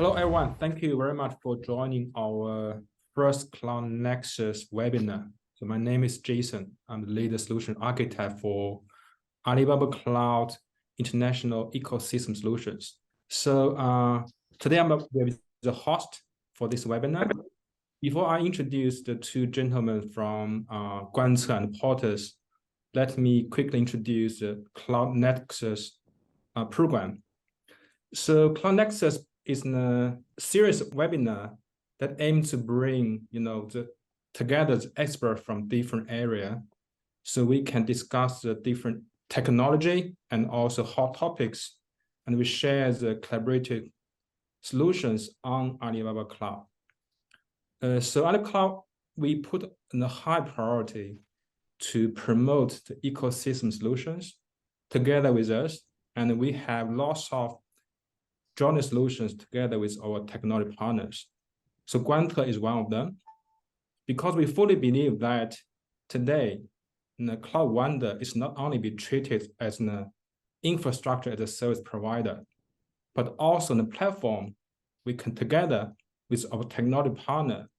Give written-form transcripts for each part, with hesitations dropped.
Hello, everyone. Thank you very much for joining our first Cloud Nexus webinar. So my name is Jason. I'm the lead solution architect for Alibaba Cloud International Ecosystem Solutions. So today I'm the host for this webinar. Before I introduce the two gentlemen from Guance and Porters, let me quickly introduce the Cloud Nexus program. So Cloud Nexus is a series of webinar that aim to bring together the experts from different areas, so we can discuss the different technology and also hot topics, and we share the collaborative solutions on Alibaba Cloud. So on the cloud, we put a high priority to promote the ecosystem solutions together with us, and we have lots of joint solutions together with our technology partners. So Guance is one of them, because we fully believe that today, the cloud vendor is not only be treated as an infrastructure as a service provider, but also the platform we can together with our technology partner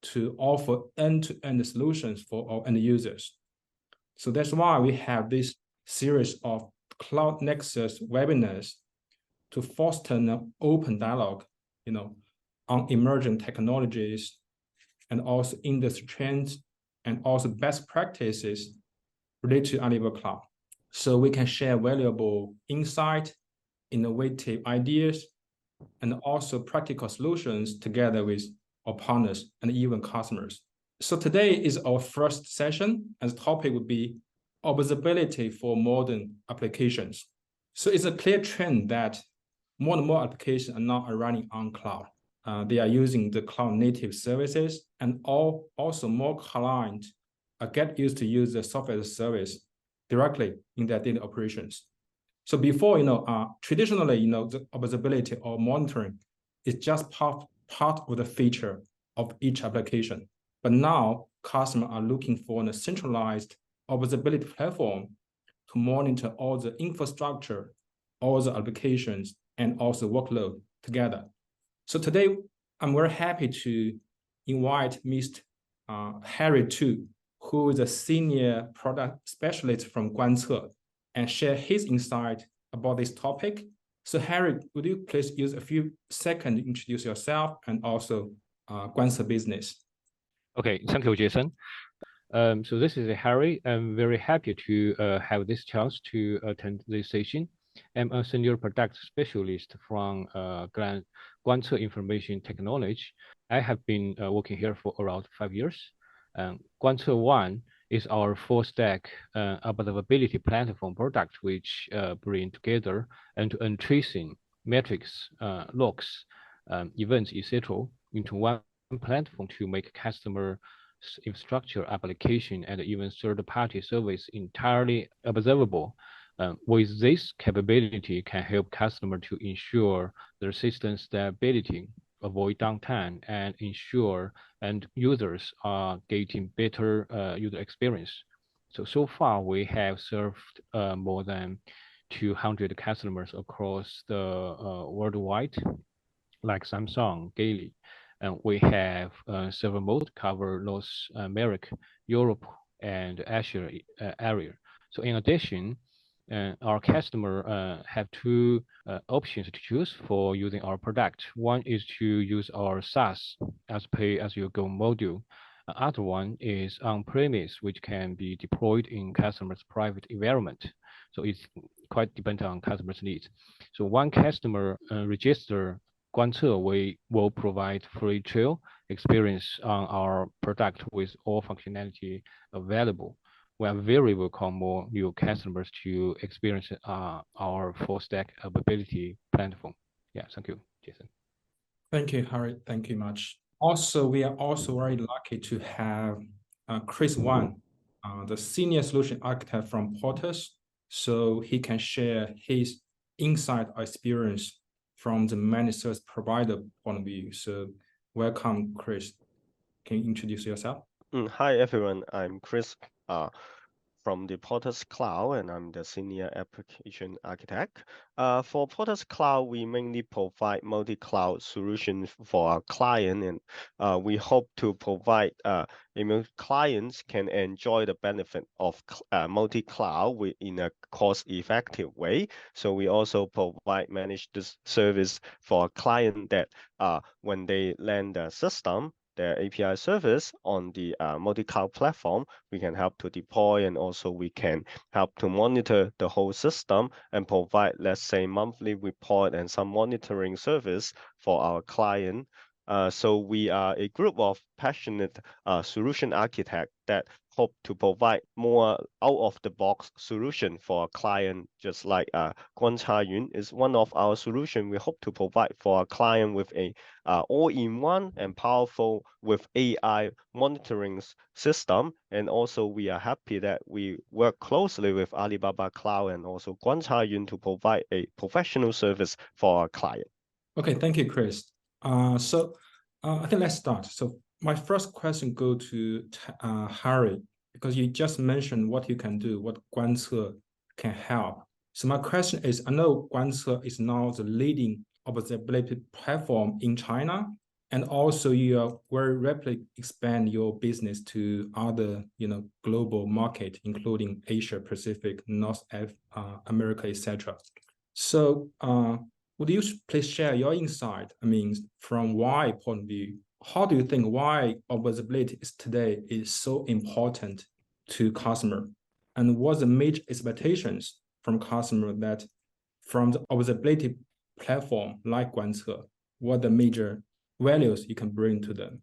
to offer end-to-end solutions for our end users. So that's why we have this series of Cloud Nexus webinars to foster an open dialogue, on emerging technologies and also industry trends and also best practices related to Alibaba Cloud. So we can share valuable insight, innovative ideas, and also practical solutions together with our partners and even customers. So today is our first session, and the topic would be observability for modern applications. So it's a clear trend that more and more applications are now running on cloud. They are using the cloud native services, and also more clients get used to use the software as a service directly in their daily operations. So before, traditionally, the observability or monitoring is just part of the feature of each application. But now customers are looking for a centralized observability platform to monitor all the infrastructure, all the applications, and also workload together. So today, I'm very happy to invite Mr. Harry Tu, who is a senior product specialist from Guance, and share his insight about this topic. So Harry, would you please use a few seconds to introduce yourself and also Guance business? Okay, thank you, Jason. So this is Harry. I'm very happy to have this chance to attend this session. I'm a senior product specialist from Guance Information Technology. I have been working here for around 5 years. Guance One is our full-stack observability platform product, which bring together end-to-end tracing, metrics, logs, events, etc., into one platform to make customer infrastructure, application, and even third-party service entirely observable. With this capability can help customer to ensure their system stability, avoid downtime, and ensure end users are getting better user experience. So far, we have served more than 200 customers across the worldwide, like Samsung, Geely. And we have several modes cover North America, Europe, and Asia area. So in addition, our customer have two options to choose for using our product. One is to use our SaaS as pay-as-you-go module. Other one is on-premise, which can be deployed in customer's private environment. So it's quite dependent on customer's needs. So one customer register Guance, we will provide free trial experience on our product with all functionality available. We are very welcome more new customers to experience our full stack observability platform. Yeah, thank you, Jason. Thank you, Harry. Thank you much. Also, we are also very lucky to have Chris Wan, the senior solution architect from Porters, so he can share his insight or experience from the managed service provider point of view. So welcome, Chris. Can you introduce yourself? Hi, everyone. I'm Chris from from the Porter's Cloud, and I'm the Senior Application Architect. For Porter's Cloud, we mainly provide multi-cloud solutions for our client, and we hope to provide clients can enjoy the benefit of multi-cloud in a cost-effective way. So we also provide managed service for a client that when they land the system, their API service on the multi-cloud platform, we can help to deploy, and also we can help to monitor the whole system and provide, let's say, monthly report and some monitoring service for our client. So we are a group of passionate solution architects that hope to provide more out-of-the-box solution for a client, just like Guance is one of our solutions. We hope to provide for a client with a all-in-one and powerful with AI monitoring system. And also we are happy that we work closely with Alibaba Cloud and also Guance to provide a professional service for our client. Okay, thank you, Chris. I think let's start. So my first question go to Harry, because you just mentioned what you can do, what Guance can help. So my question is, I know Guance is now the leading observability platform in China, and also you are very rapidly expand your business to other, global market, including Asia Pacific, North America, etc. So would you please share your insight? I mean, from why point of view, how do you think why observability today is so important to customer? And what's the major expectations from customer that from the observability platform like Guance, what the major values you can bring to them?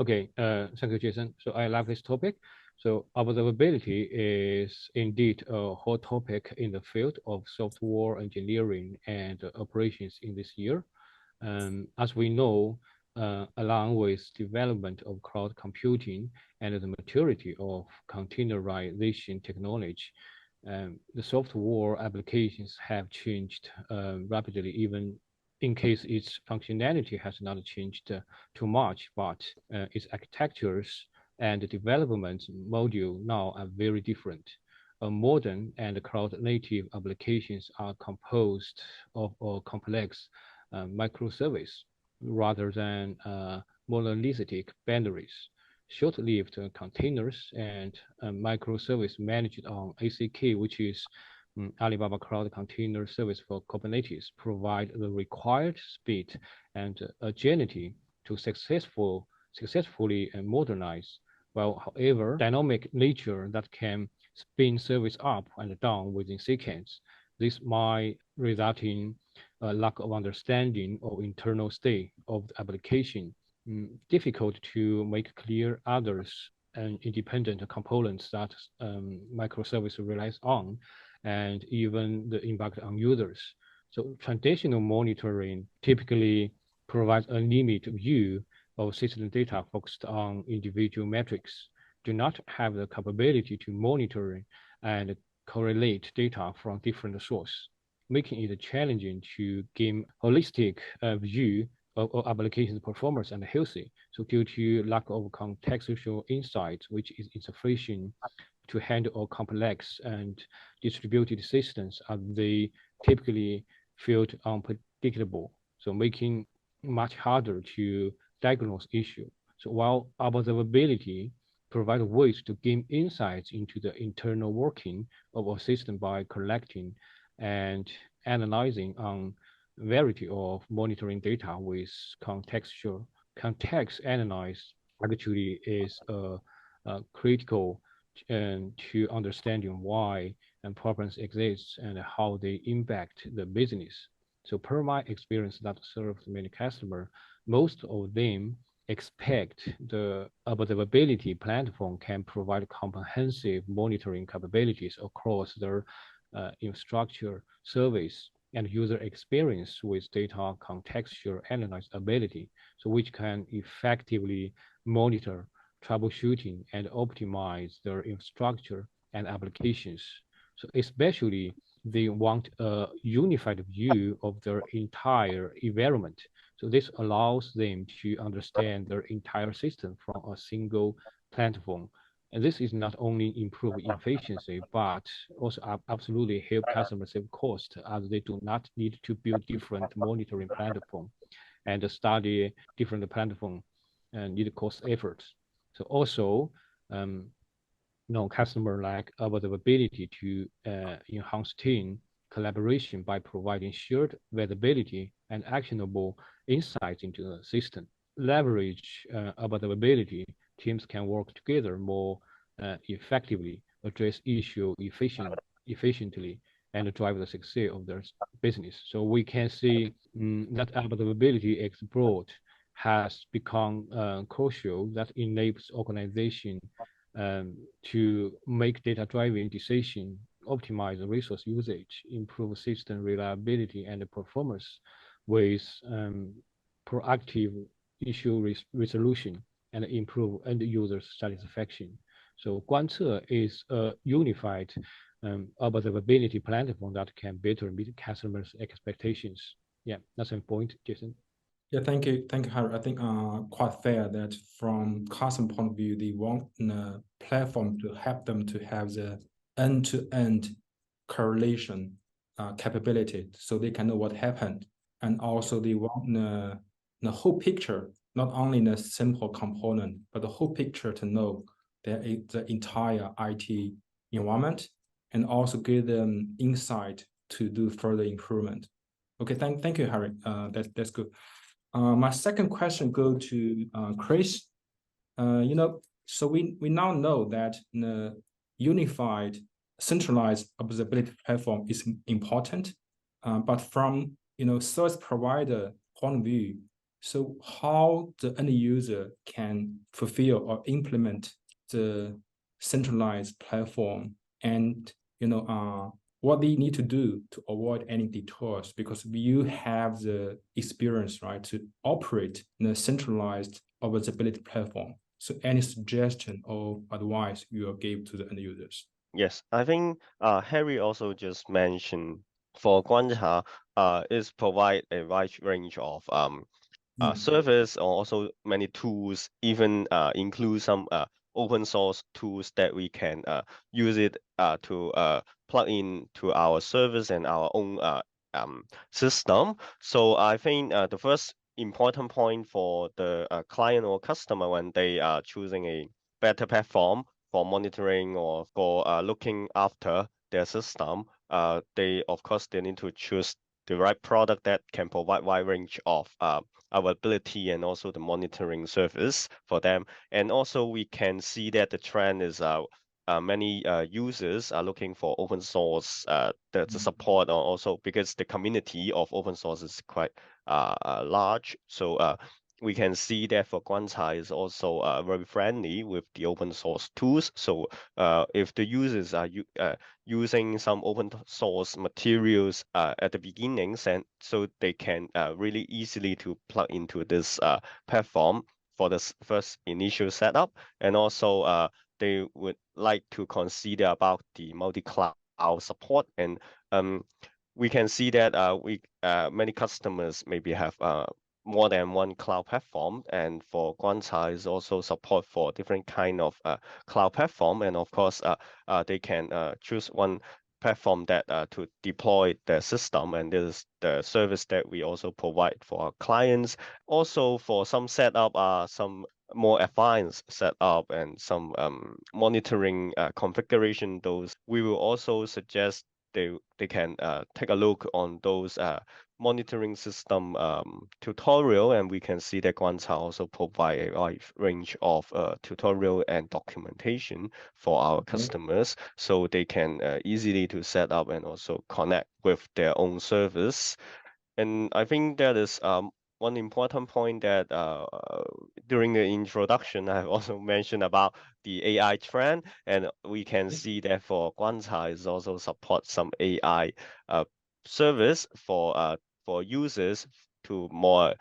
Okay, thank you, Jason. So I love this topic. So observability is indeed a hot topic in the field of software engineering and operations in this year. As we know, along with development of cloud computing and the maturity of containerization technology, the software applications have changed rapidly, even in case its functionality has not changed too much, but its architectures and development module now are very different. Modern and cloud-native applications are composed of complex microservice rather than monolithic boundaries. Short-lived containers and microservice managed on ACK, which is Alibaba Cloud Container Service for Kubernetes, provide the required speed and agility to successfully modernize. Well, however, dynamic nature that can spin service up and down within seconds. This might result in a lack of understanding of internal state of the application, difficult to make clear others and independent components that microservice relies on, and even the impact on users. So traditional monitoring typically provides a limited view of system data focused on individual metrics, do not have the capability to monitor and correlate data from different sources, making it challenging to gain holistic view of application performance and healthy. So due to lack of contextual insight, which is insufficient to handle complex and distributed systems, they typically feel unpredictable, so making much harder to diagnose issue. So while observability provides ways to gain insights into the internal working of a system by collecting and analyzing on variety of monitoring data with context analysis actually is critical to understanding why and problems exist and how they impact the business. So per my experience that served many customers, most of them expect the observability platform can provide comprehensive monitoring capabilities across their infrastructure, service, and user experience with data contextual analysis ability, so which can effectively monitor, troubleshooting, and optimize their infrastructure and applications. So especially they want a unified view of their entire environment. So this allows them to understand their entire system from a single platform, And this is not only improve efficiency, but also absolutely help customers save cost, as they do not need to build different monitoring platform and study different platform and need cost efforts. So also, customer like observability to enhance team collaboration by providing shared visibility and actionable insights into the system. Leverage observability, teams can work together more effectively, address issue efficiently, and drive the success of their business. So we can see that observability exploit has become crucial that enables organization to make data-driven decision, optimize resource usage, improve system reliability and performance with proactive issue resolution, and improve end user satisfaction. So Guance is a unified observability platform that can better meet customers' expectations. Yeah, that's a point, Jason. Yeah, thank you, Harry. I think quite fair that from customer point of view, they want a platform to help them to have the end-to-end correlation capability, so they can know what happened, and also they want the whole picture, not only the simple component, but the whole picture to know the entire IT environment, and also give them insight to do further improvement. Okay, thank you, Harry. That's good. My second question go to Chris. So we now know that the unified centralized observability platform is important, but from service provider point of view, so how the end user can fulfill or implement the centralized platform, and what they need to do to avoid any detours, because you have the experience, right, to operate in a centralized observability platform. So any suggestion or advice you will give to the end users? Yes, I think Harry also just mentioned for Guance is provide a wide range of service, or also many tools, even include some open source tools that we can use it to plug in to our service and our own system. So I think the first important point for the client or customer when they are choosing a better platform for monitoring or for looking after their system, they of course they need to choose the right product that can provide wide range of availability and also the monitoring service for them. And also we can see that the trend is many users are looking for open source the support, or also because the community of open source is quite large. So we can see that for Guance is also very friendly with the open source tools. So if the users are using some open source materials at the beginnings, and so they can really easily to plug into this platform for the first initial setup. And also they would like to consider about the multi-cloud support. And we can see that many customers maybe have more than one cloud platform, and for Guance is also support for different kind of cloud platform. And of course they can choose one platform that to deploy the system, and this is the service that we also provide for our clients. Also for some setup some more advanced setup and some monitoring configuration, those we will also suggest they can take a look on those monitoring system tutorial, and we can see that Guance also provide a wide range of tutorial and documentation for our customers, so they can easily to set up and also connect with their own service. And I think that is one important point that during the introduction I also mentioned about the AI trend, and we can see that for Guance is also support some AI service for users to more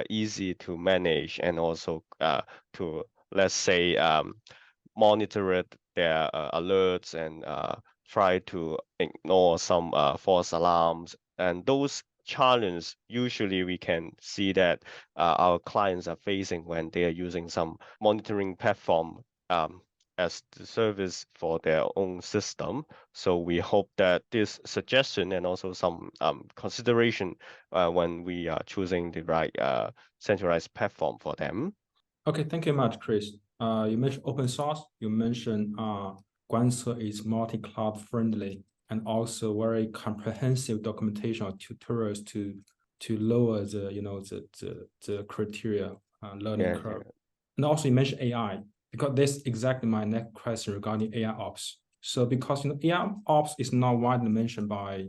easy to manage, and also to, let's say, monitor their alerts and try to ignore some false alarms. And those challenges usually we can see that our clients are facing when they are using some monitoring platform as the service for their own system. So we hope that this suggestion and also some consideration when we are choosing the right centralized platform for them. Okay, thank you much, Chris. You mentioned open source. You mentioned Guance is multi-cloud friendly and also very comprehensive documentation or tutorials to lower the criteria learning curve. Yeah. And also you mentioned AI, because that's exactly my next question regarding AI ops. So because AI ops is not widely mentioned by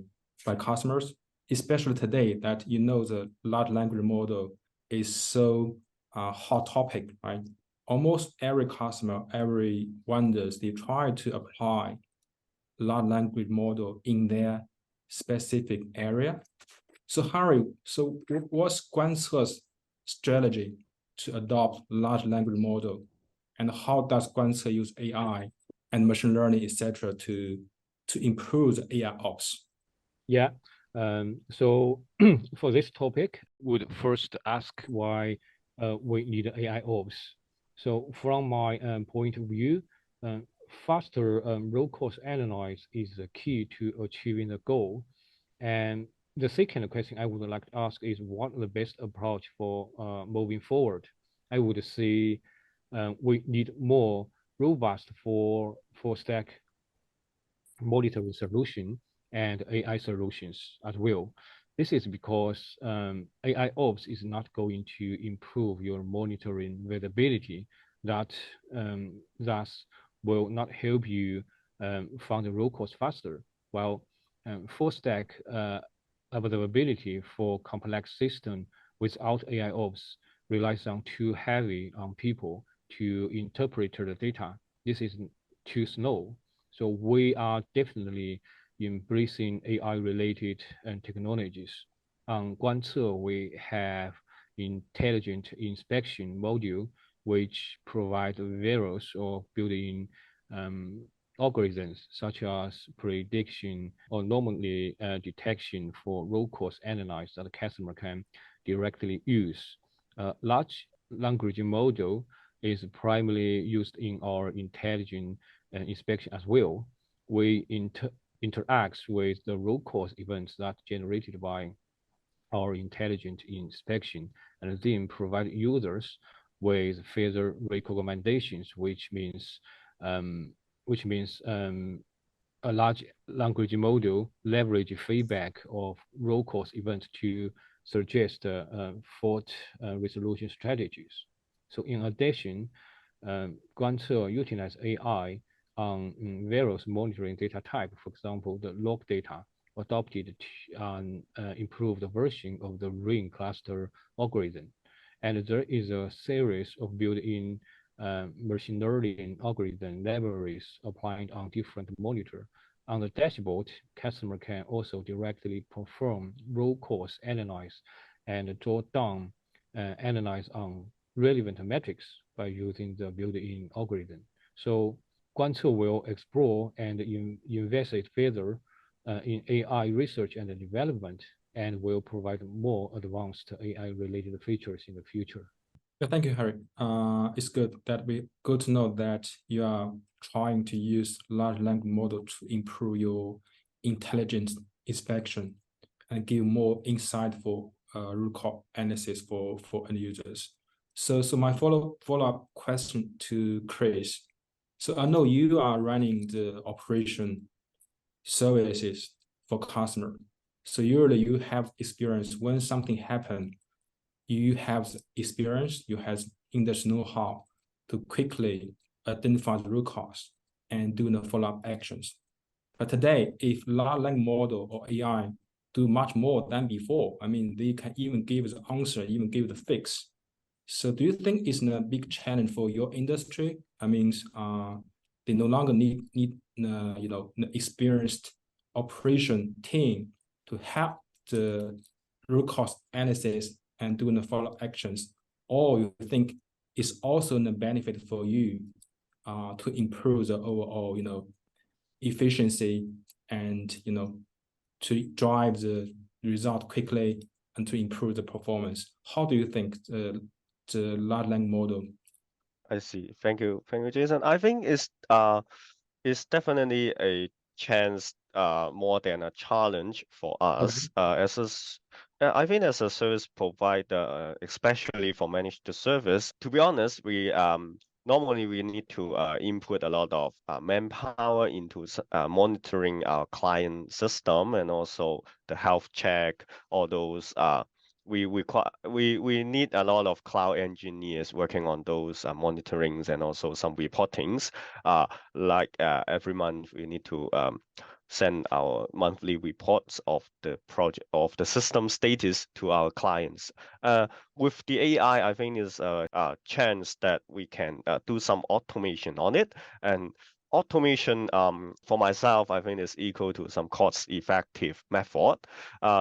customers, especially today that the large language model is so hot topic, right? Almost every customer, every vendors, they try to apply large language model in their specific area. So Harry, so what's Guance's strategy to adopt large language model, and how does Guance use AI and machine learning, etc., to improve the AI ops? Yeah. So for this topic, would first ask why we need AI ops. So from my point of view, faster root cause analysis is the key to achieving the goal. And the second question I would like to ask is what the best approach for moving forward? I would say we need more robust full stack monitoring solution and AI solutions as well. This is because AI ops is not going to improve your monitoring visibility. That thus will not help you find the root cause faster. While full stack observability for complex system without AI ops relies on too heavy on people to interpret the data. This is too slow. So we are definitely embracing AI-related technologies. On Guance, we have intelligent inspection module, which provide various or built-in algorithms such as prediction or anomaly detection for root cause analysis that the customer can directly use. Large language model is primarily used in our intelligent inspection as well. We interact with the root cause events that generated by our intelligent inspection, and then provide users with further recommendations, which means a large language model leverage feedback of root cause events to suggest fault resolution strategies. So in addition, Guance utilize AI on various monitoring data type. For example, the log data adopted an improved version of the ring cluster algorithm. And there is a series of built-in machine learning algorithm libraries applied on different monitor. On the dashboard, customer can also directly perform root cause analysis and draw down analyze on relevant metrics by using the built-in algorithm. So Guance will explore and investigate further in AI research and development, and will provide more advanced AI-related features in the future. Yeah, thank you, Harry. It's good to know that you are trying to use large language model to improve your intelligence inspection and give more insightful root cause analysis for end users. So my follow-up question to Chris. So I know you are running the operation services for customer. So usually you have experience when something happened, you have experience, you have industry know-how to quickly identify the root cause and do the follow-up actions. But today, if large language model or AI do much more than before, I mean, they can even give the answer, even give the fix. So do you think it's a big challenge for your industry? I mean, they no longer need an experienced operation team to help the root cause analysis and doing the follow-up actions, or you think it's also a benefit for you to improve the overall efficiency and to drive the result quickly and to improve the performance? How do you think the large language model I see. Thank you, Jason. I think it's definitely a chance more than a challenge for us I think as a service provider, especially for managed service. To be honest, we normally we need to input a lot of manpower into monitoring our client system and also the health check, all those we need a lot of cloud engineers working on those monitorings and also some reportings. Like every month we need to send our monthly reports of the project of the system status to our clients. With the AI, I think is a chance that we can do some automation on it. And automation, for myself, I think is equal to some cost-effective method.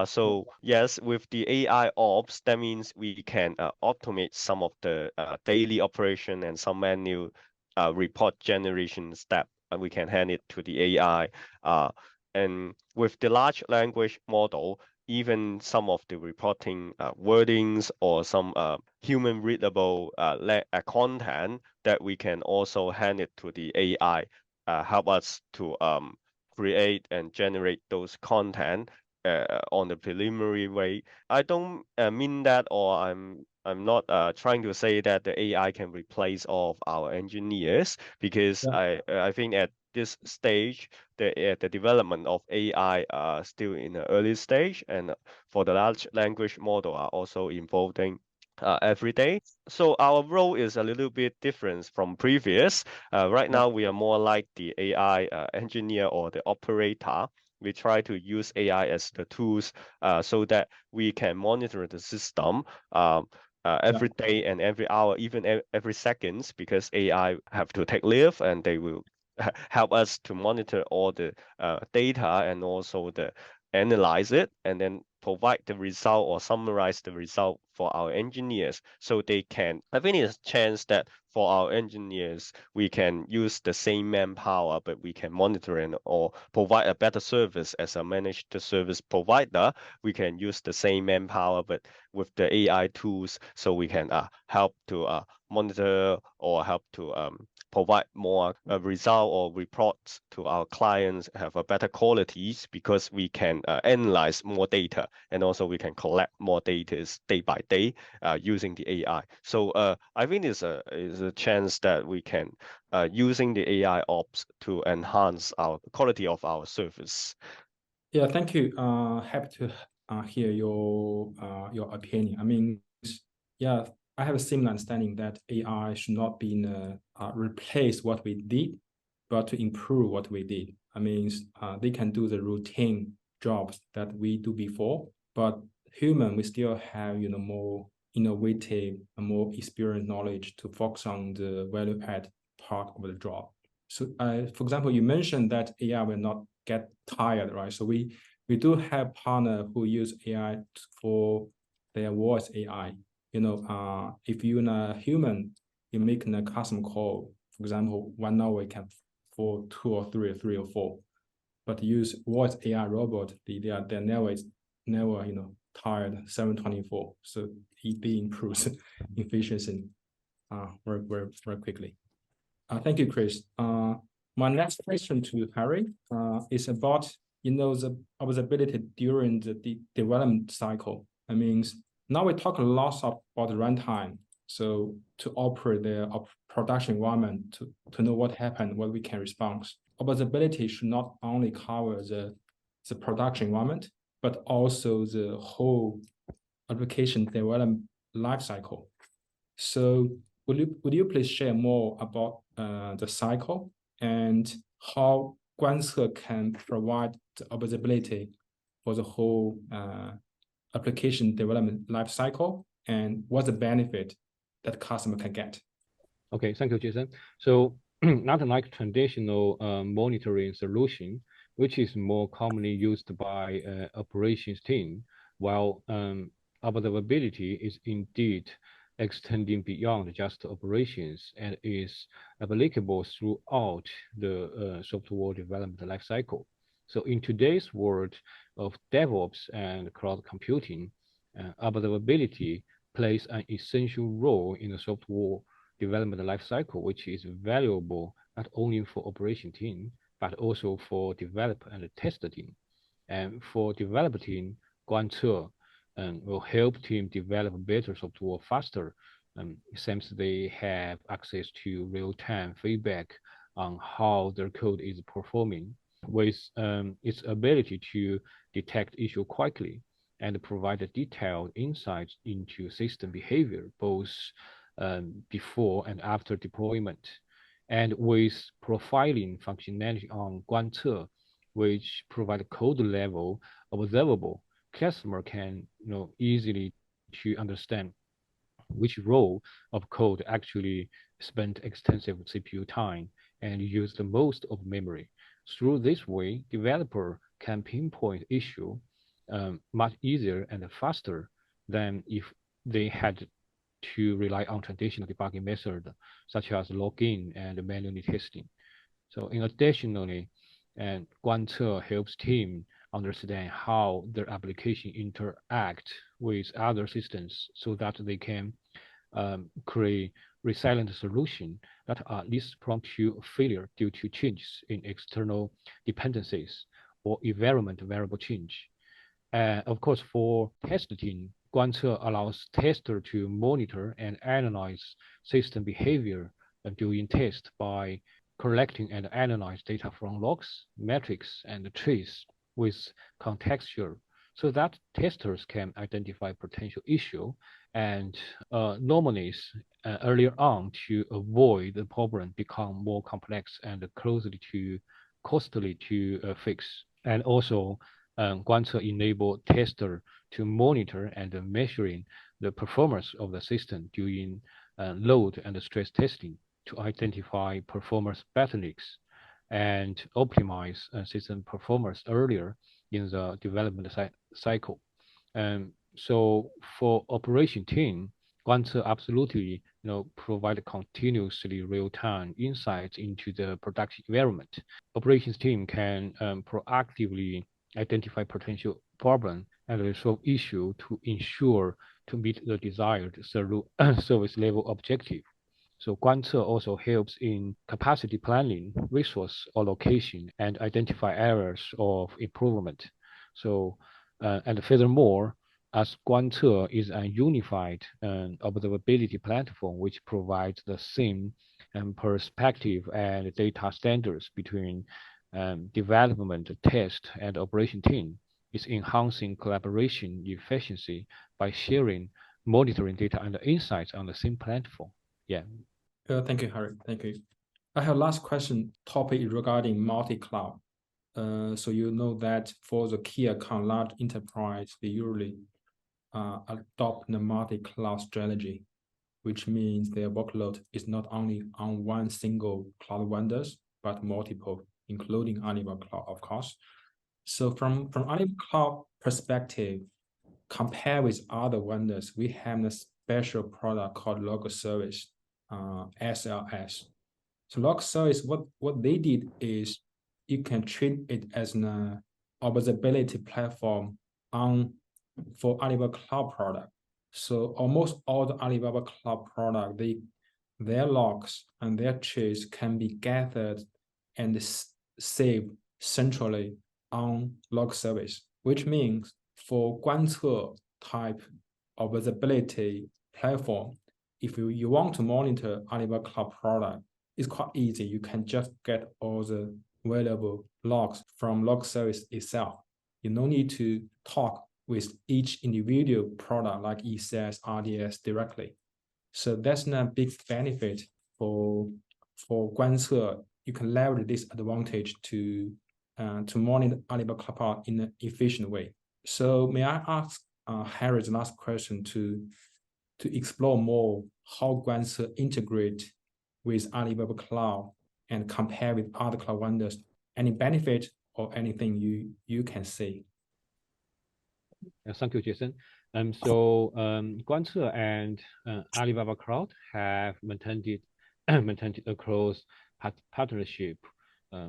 So yes, with the AI ops, that means we can automate some of the daily operation and some manual report generation step, and we can hand it to the AI. And with the large language model, even some of the reporting wordings or some human readable content that we can also hand it to the AI, help us to create and generate those content on the preliminary way. I don't mean that, or I'm not trying to say that the AI can replace all of our engineers, because Yeah. I think at this stage the development of AI are still in the early stage, and for the large language model are also evolving every day. So our role is a little bit different from previous. Right Yeah. now we are more like the AI engineer or the operator. We try to use AI as the tools so that we can monitor the system Yeah. every day and every hour, even every seconds, because AI have to take leave and they will help us to monitor all the data and also the analyze it and then provide the result or summarize the result for our engineers so they can. I think it's a chance that for our engineers we can use the same manpower, but we can monitor and or provide a better service as a managed service provider. We can use the same manpower but with the AI tools, so we can help to monitor or help to provide more result or reports to our clients, have a better qualities, because we can analyze more data and also we can collect more data day by day using the AI. So I think it's a chance that we can using the AI ops to enhance our quality of our service. Yeah, thank you. Happy to hear your opinion. I mean, yeah, I have a similar understanding that AI should not be replace what we did, but to improve what we did. I mean, they can do the routine jobs that we do before, but human we still have more innovative and more experienced knowledge to focus on the value add part of the job. So, for example, you mentioned that AI will not get tired, right? So we do have partner who use AI for their voice AI. If you're a human, you make a custom call, for example, 1 hour can for 2 or 3 or 4, but use voice AI robot, they're never tired 7/24. So it improves efficiency very quickly. Thank you, Chris. My next question to Harry is about the observability during the development cycle. I mean, now we talk a lot about the runtime. So to operate the production environment, to know what happened, what we can respond. Observability should not only cover the production environment, but also the whole application development lifecycle. So would you please share more about the cycle and how Guance can provide the observability for the whole application development lifecycle, and what's the benefit that customer can get? Okay, thank you, Jason. So not like traditional monitoring solution, which is more commonly used by operations team, while observability is indeed extending beyond just operations and is applicable throughout the software development lifecycle. So in today's world of DevOps and cloud computing, observability plays an essential role in the software development lifecycle, which is valuable not only for operation team, but also for developer and test team. And for developer team, Guance will help team develop better software faster, since they have access to real-time feedback on how their code is performing. With its ability to detect issue quickly and provide detailed insights into system behavior, both before and after deployment. And with profiling functionality on Guance, which provide code level observable, customer can easily to understand which row of code actually spent extensive CPU time and use the most of memory. Through this way, developer can pinpoint issue much easier and faster than if they had to rely on traditional debugging methods such as login and manually testing. So in additionally, and Guance helps team understand how their application interact with other systems so that they can create resilient solutions that are least prone to failure due to changes in external dependencies or environment variable change. Of course, for testing, Guance allows tester to monitor and analyze system behavior during test by collecting and analyze data from logs, metrics, and trees with contextual so that testers can identify potential issue and normalize earlier on to avoid the problem become more complex and costly to fix. And also, Guance enable tester to monitor and measuring the performance of the system during load and stress testing to identify performance bottlenecks and optimize system performance earlier in the development cycle. So for operation team, Guance absolutely provide continuously real-time insights into the production environment. Operations team can proactively identify potential problem and resolve issue to ensure to meet the desired service level objective. So Guance also helps in capacity planning, resource allocation, and identify areas of improvement. So, and furthermore, as Guance is a unified observability platform which provides the same perspective and data standards between development, test, and operation team, is enhancing collaboration efficiency by sharing monitoring data and insights on the same platform. Yeah. Thank you, Harry. Thank you. I have last question topic regarding multi-cloud. So you know that for the key account large enterprise, they usually adopt the multi-cloud strategy, which means their workload is not only on one single cloud vendors, but multiple, including Alibaba Cloud, of course. So from Alibaba Cloud perspective, compare with other vendors, we have a special product called Log Service, SLS. So Log Service, what they did is you can treat it as an observability platform for Alibaba Cloud product. So almost all the Alibaba Cloud product, their logs and their trees can be gathered and saved centrally on Log Service, which means for Guance type observability platform, if you want to monitor Alibaba Cloud product, it's quite easy. You can just get all the available logs from Log Service itself. You no need to talk with each individual product like ECS, RDS directly. So that's a big benefit for Guance. You can leverage this advantage to monitor Alibaba Cloud in an efficient way. So may I ask Harry's last question to explore more how Guance integrate with Alibaba Cloud and compare with other cloud vendors? Any benefit or anything you can say? Thank you, Jason. So Guance and Alibaba Cloud have maintained a close partnership,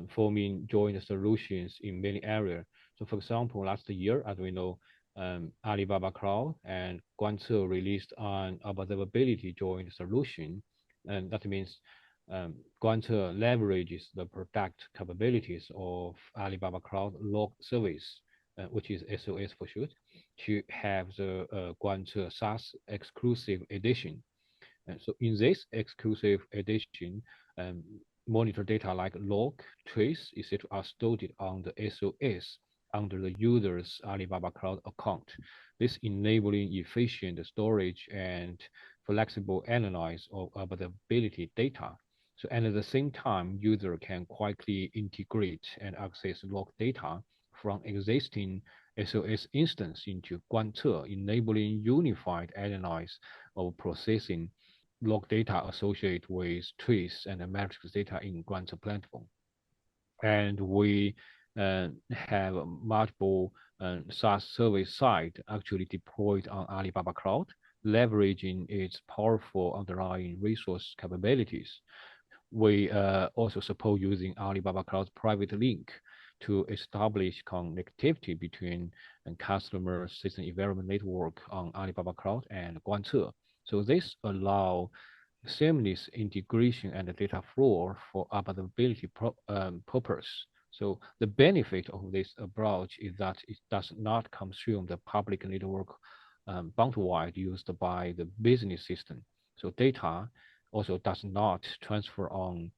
forming joint solutions in many areas. So for example, last year, as we know, Alibaba Cloud and Guance released an observability joint solution And that means Guance leverages the product capabilities of Alibaba Cloud Log Service, which is SOS for short, to have the Guance SaaS exclusive edition. And so in this exclusive edition, monitor data like log, trace, etc. are stored on the SOS under the user's Alibaba Cloud account. This enabling efficient storage and flexible analysis of observability data. So, and at the same time, user can quickly integrate and access log data from existing SOS instance into Guance, enabling unified analysis of processing log data associated with trace and metrics data in Guance platform. And we have multiple SaaS service site actually deployed on Alibaba Cloud, leveraging its powerful underlying resource capabilities. We also support using Alibaba Cloud's private link to establish connectivity between customer system environment network on Alibaba Cloud and Guance. So this allow seamless integration and data flow for observability purpose. So the benefit of this approach is that it does not consume the public network bandwidth used by the business system. So data also does not transfer on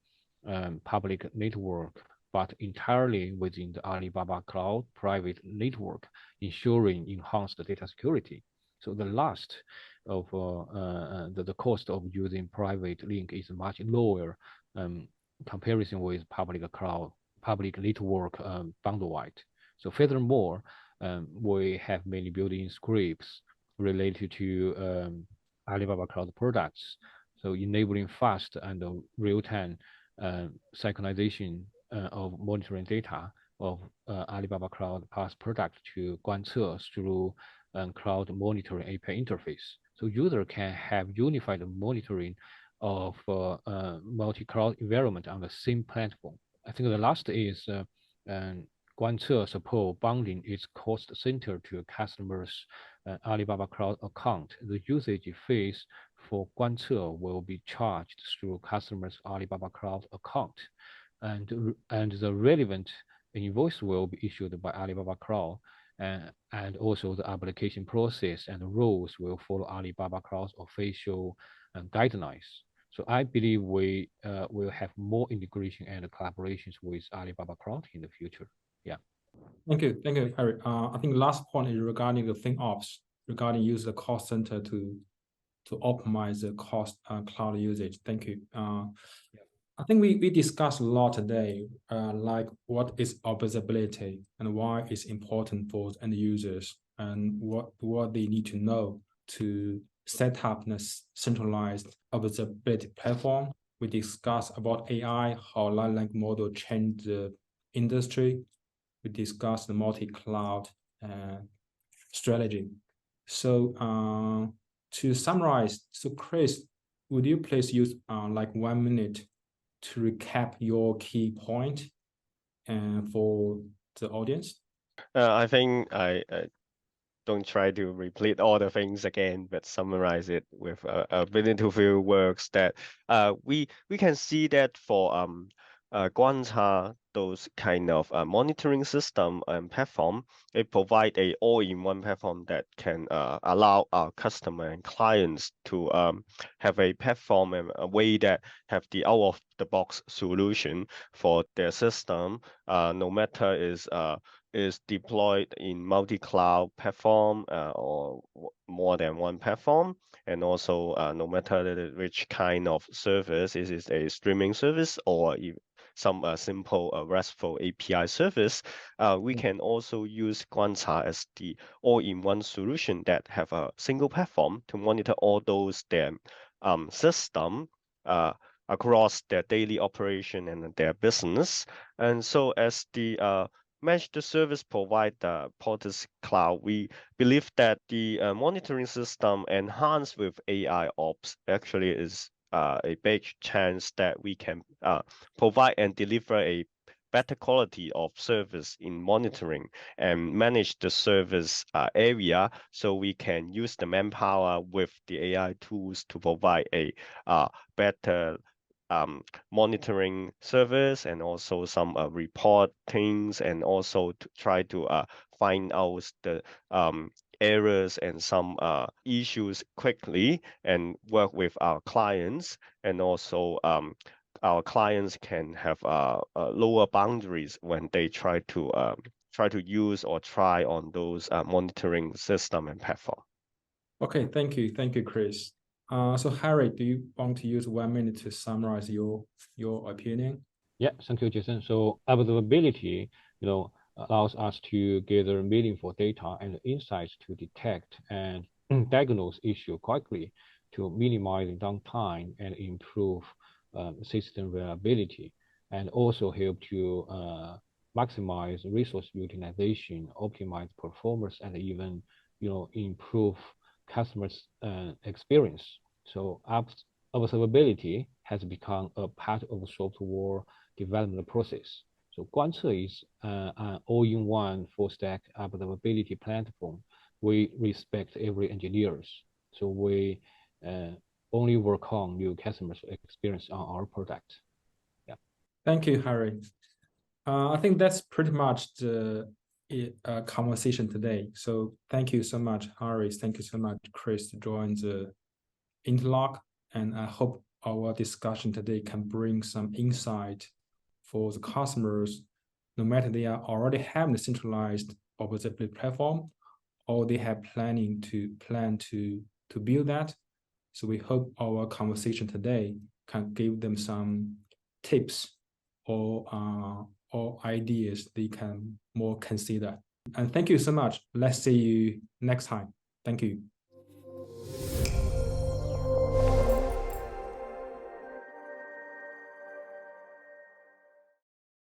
public network, but entirely within the Alibaba Cloud private network, ensuring enhanced data security. So the last of the cost of using private link is much lower comparison with public cloud, public network bandwidth. So furthermore, we have many built-in scripts related to Alibaba Cloud products, so enabling fast and real-time synchronization of monitoring data of Alibaba Cloud PaaS product to Guance through cloud monitoring API interface. So user can have unified monitoring of multi-cloud environment on the same platform. I think the last is Guance support bundling its cost center to customers' Alibaba Cloud account. The usage fees for Guance will be charged through customers' Alibaba Cloud account, and the relevant invoice will be issued by Alibaba Cloud, and also the application process and rules will follow Alibaba Cloud's official guidelines. So I believe we will have more integration and collaborations with Alibaba Cloud in the future. Yeah. Thank you, Harry. I think last point is regarding the FinOps, regarding use the cost center to optimize the cost cloud usage. Thank you. I think we discussed a lot today, like what is observability and why it's important for end users, and what they need to know to set up a centralized observability platform. We discussed about AI, how large language model change the industry. We discussed the multi-cloud strategy. So to summarize, so Chris, would you please use like 1 minute to recap your key point for the audience? I think I don't try to repeat all the things again, but summarize it with a minute to few words that we can see that for Guance, those kind of monitoring system and platform, it provide a all-in-one platform that can allow our customer and clients to have a platform and a way that have the out-of-the-box solution for their system, no matter is deployed in multi-cloud platform or more than one platform, and also no matter which kind of service, is it a streaming service or some simple RESTful API service, we can also use Guance as the all-in-one solution that have a single platform to monitor all those system across their daily operation and their business. And so as the managed service provider Porter's Cloud, we believe that the monitoring system enhanced with AI ops actually is a big chance that we can provide and deliver a better quality of service in monitoring and manage the service area, so we can use the manpower with the AI tools to provide a better monitoring service, and also some reportings, and also to try to find out the errors and some issues quickly, and work with our clients. And also our clients can have lower boundaries when they try to use or try on those monitoring system and platform. Okay, thank you, Chris. So Harry, do you want to use 1 minute to summarize your opinion? Yeah, thank you, Jason. So observability, allows us to gather meaningful data and insights to detect and diagnose issue quickly, to minimize downtime and improve system reliability, and also help to maximize resource utilization, optimize performance, and even improve customers' experience. So observability has become a part of the software development process. So Guance is an all-in-one full-stack observability platform. We respect every engineers. So we only work on new customers' experience on our product. Yeah. Thank you, Harry. I think that's pretty much the conversation today. So thank you so much, Harry. Thank you so much, Chris, to join the interlock. And I hope our discussion today can bring some insight for the customers, no matter they are already having a centralized observability platform, or they have plan to build that. So we hope our conversation today can give them some tips or ideas they can more consider. And thank you so much. Let's see you next time. Thank you.